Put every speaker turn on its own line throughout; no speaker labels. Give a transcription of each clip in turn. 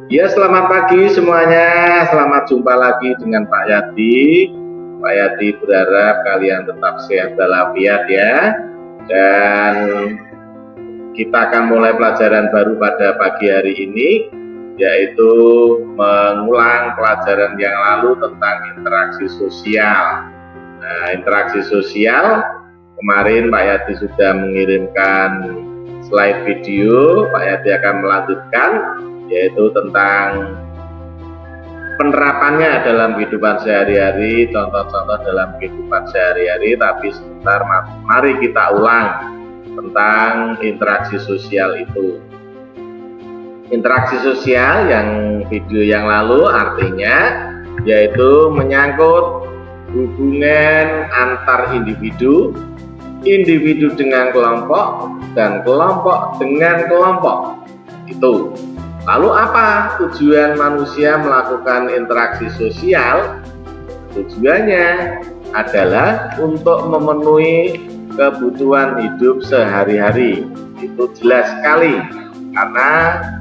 Ya, selamat pagi semuanya. Selamat jumpa lagi dengan Pak Yadi. Pak Yadi berharap kalian tetap sehat walafiat ya. Dan kita akan mulai pelajaran baru pada pagi hari ini, yaitu mengulang pelajaran yang lalu tentang interaksi sosial. Nah, interaksi sosial kemarin Pak Yadi sudah mengirimkan slide video. Pak Yadi akan melanjutkan, yaitu tentang penerapannya dalam kehidupan sehari-hari, contoh-contoh dalam kehidupan sehari-hari. Tapi sebentar, mari kita ulang tentang interaksi sosial itu. Interaksi sosial yang video yang lalu artinya yaitu menyangkut hubungan antar individu, individu dengan kelompok, dan kelompok dengan kelompok. Itu. Lalu apa tujuan manusia melakukan interaksi sosial? Tujuannya adalah untuk memenuhi kebutuhan hidup sehari-hari. Itu jelas sekali, karena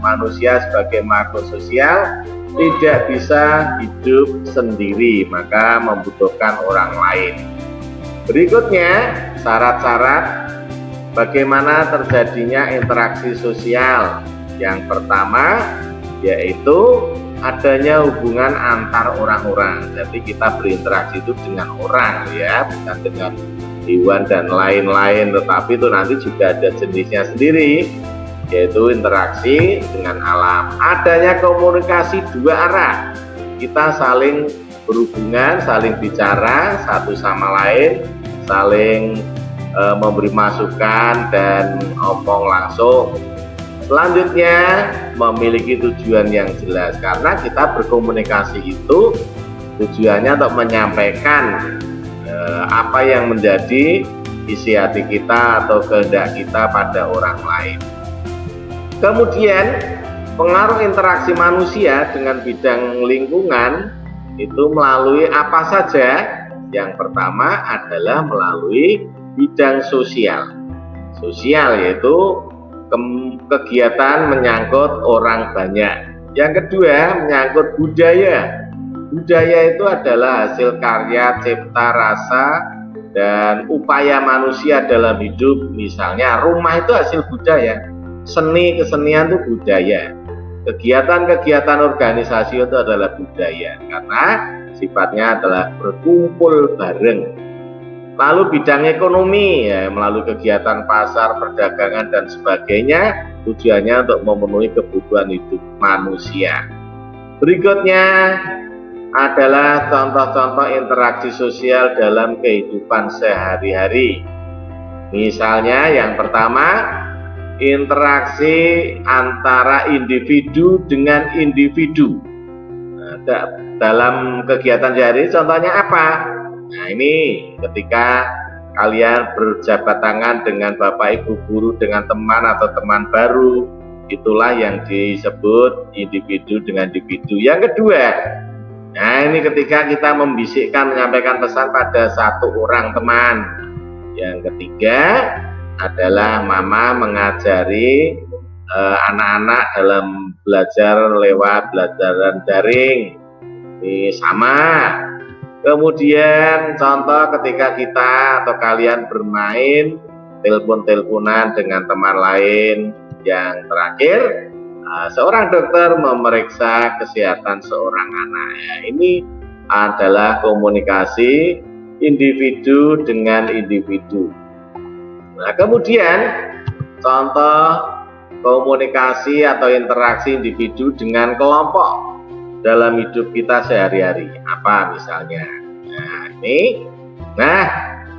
manusia sebagai makhluk sosial tidak bisa hidup sendiri, maka membutuhkan orang lain. Berikutnya, syarat-syarat bagaimana terjadinya interaksi sosial. Yang pertama yaitu adanya hubungan antar orang-orang. Jadi kita berinteraksi itu dengan orang ya, bukan dengan hewan dan lain-lain, tetapi itu nanti juga ada jenisnya sendiri, yaitu interaksi dengan alam. Adanya komunikasi dua arah, kita saling berhubungan, saling bicara satu sama lain, saling memberi masukan dan omong langsung. Selanjutnya, memiliki tujuan yang jelas, karena kita berkomunikasi itu tujuannya untuk menyampaikan apa yang menjadi isi hati kita atau kehendak kita pada orang lain. Kemudian, pengaruh interaksi manusia dengan bidang lingkungan itu melalui apa saja? Yang pertama adalah melalui bidang sosial. Sosial yaitu kegiatan menyangkut orang banyak. Yang kedua, menyangkut budaya. Budaya itu adalah hasil karya, cipta, rasa, dan upaya manusia dalam hidup. Misalnya rumah itu hasil budaya, seni kesenian itu budaya, kegiatan-kegiatan organisasi itu adalah budaya, karena sifatnya adalah berkumpul bareng. Lalu bidang ekonomi ya, melalui kegiatan pasar, perdagangan dan sebagainya, tujuannya untuk memenuhi kebutuhan hidup manusia. Berikutnya adalah contoh-contoh interaksi sosial dalam kehidupan sehari-hari. Misalnya yang pertama, interaksi antara individu dengan individu. Nah, dalam kegiatan sehari contohnya apa? Nah, ini ketika kalian berjabat tangan dengan bapak ibu guru, dengan teman atau teman baru, itulah yang disebut individu dengan individu. Yang kedua, nah ini ketika kita membisikkan, menyampaikan pesan pada satu orang teman. Yang ketiga adalah mama mengajari anak-anak dalam belajar lewat pelajaran daring. Ini sama. Kemudian contoh ketika kita atau kalian bermain telepon-teleponan dengan teman lain. Yang terakhir, seorang dokter memeriksa kesehatan seorang anak. Ya, ini adalah komunikasi individu dengan individu. Nah, kemudian contoh komunikasi atau interaksi individu dengan kelompok dalam hidup kita sehari-hari. Apa misalnya? Nah,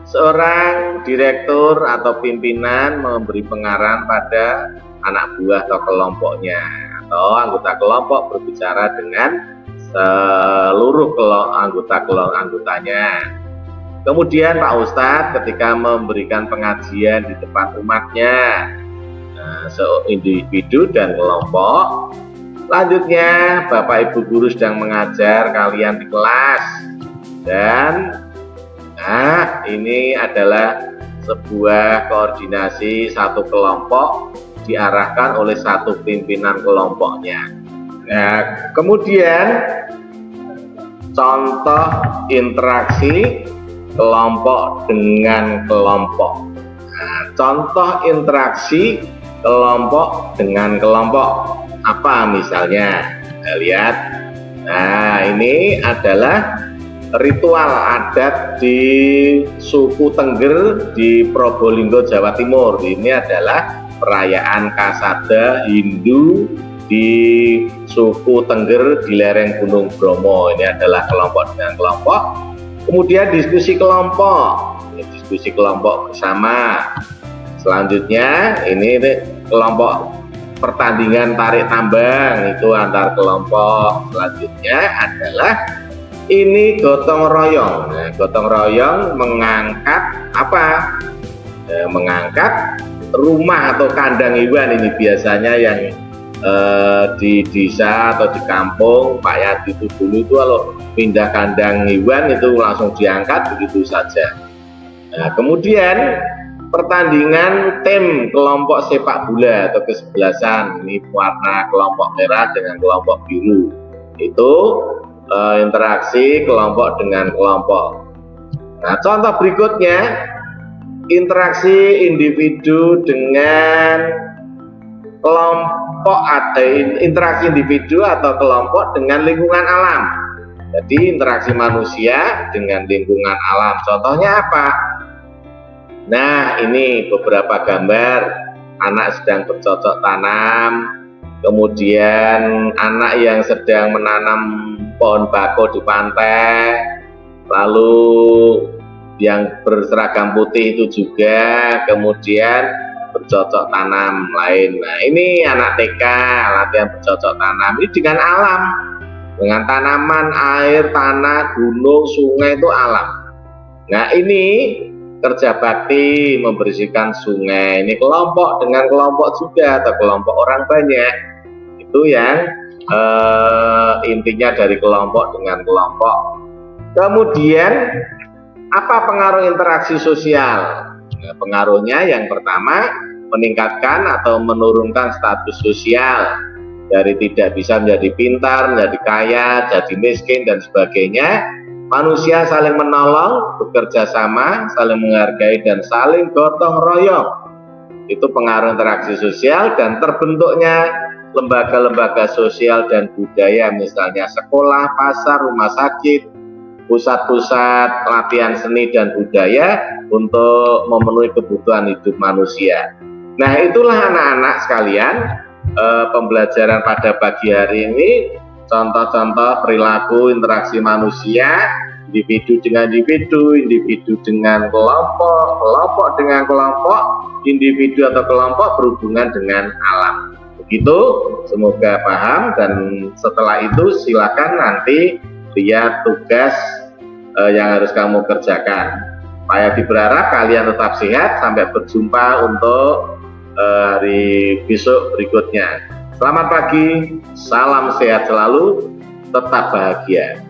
seorang direktur atau pimpinan memberi pengarahan pada anak buah atau kelompoknya, atau anggota kelompok berbicara dengan seluruh anggotanya. Kemudian Pak Ustadz ketika memberikan pengajian di depan umatnya, individu dan kelompok. Selanjutnya Bapak Ibu guru sedang mengajar kalian di kelas, dan ini adalah sebuah koordinasi satu kelompok diarahkan oleh satu pimpinan kelompoknya. Nah, kemudian contoh interaksi kelompok dengan kelompok. Nah, contoh interaksi kelompok dengan kelompok apa misalnya? Kita lihat. Nah, ini adalah ritual adat di suku Tengger di Probolinggo, Jawa Timur. Ini adalah perayaan Kasada Hindu di suku Tengger di lereng Gunung Bromo. Ini adalah kelompok dengan kelompok. Kemudian diskusi kelompok, diskusi kelompok bersama. Selanjutnya ini kelompok pertandingan tarik tambang, itu antar kelompok. Selanjutnya adalah ini gotong royong. Nah, gotong royong mengangkat apa? Mengangkat rumah atau kandang hewan. Ini biasanya yang di desa atau di kampung Pak Yadi itu dulu itu kalau pindah kandang hewan itu langsung diangkat begitu saja. Nah, kemudian pertandingan tim kelompok sepak bola atau kesebelasan, ini warna kelompok merah dengan kelompok biru, itu interaksi kelompok dengan kelompok. Nah, contoh berikutnya interaksi individu dengan kelompok atau interaksi individu atau kelompok dengan lingkungan alam. Jadi interaksi manusia dengan lingkungan alam. Contohnya apa? Nah, ini beberapa gambar anak sedang bercocok tanam, kemudian anak yang sedang menanam pohon bako di pantai, lalu yang berseragam putih itu juga, kemudian bercocok tanam lain. Nah, ini anak TK latihan bercocok tanam, ini dengan alam, dengan tanaman, air, tanah, gunung, sungai, itu alam. Nah, ini kerja bakti membersihkan sungai, ini kelompok dengan kelompok juga atau kelompok orang banyak, itu yang intinya dari kelompok dengan kelompok. Kemudian apa pengaruh interaksi sosial? Nah, pengaruhnya yang pertama meningkatkan atau menurunkan status sosial dari tidak bisa menjadi pintar, menjadi kaya, jadi miskin dan sebagainya. Manusia saling menolong, bekerja sama, saling menghargai dan saling gotong royong. Itu pengaruh interaksi sosial dan terbentuknya lembaga-lembaga sosial dan budaya, misalnya sekolah, pasar, rumah sakit, pusat-pusat latihan seni dan budaya untuk memenuhi kebutuhan hidup manusia. Nah, itulah anak-anak sekalian, pembelajaran pada pagi hari ini, contoh-contoh perilaku interaksi manusia, individu dengan individu, individu dengan kelompok, kelompok dengan kelompok, individu atau kelompok berhubungan dengan alam. Begitu, semoga paham, dan setelah itu silakan nanti lihat tugas yang harus kamu kerjakan. Pak Yadi berharap kalian tetap sehat, sampai berjumpa untuk hari besok berikutnya. Selamat pagi, salam sehat selalu, tetap bahagia.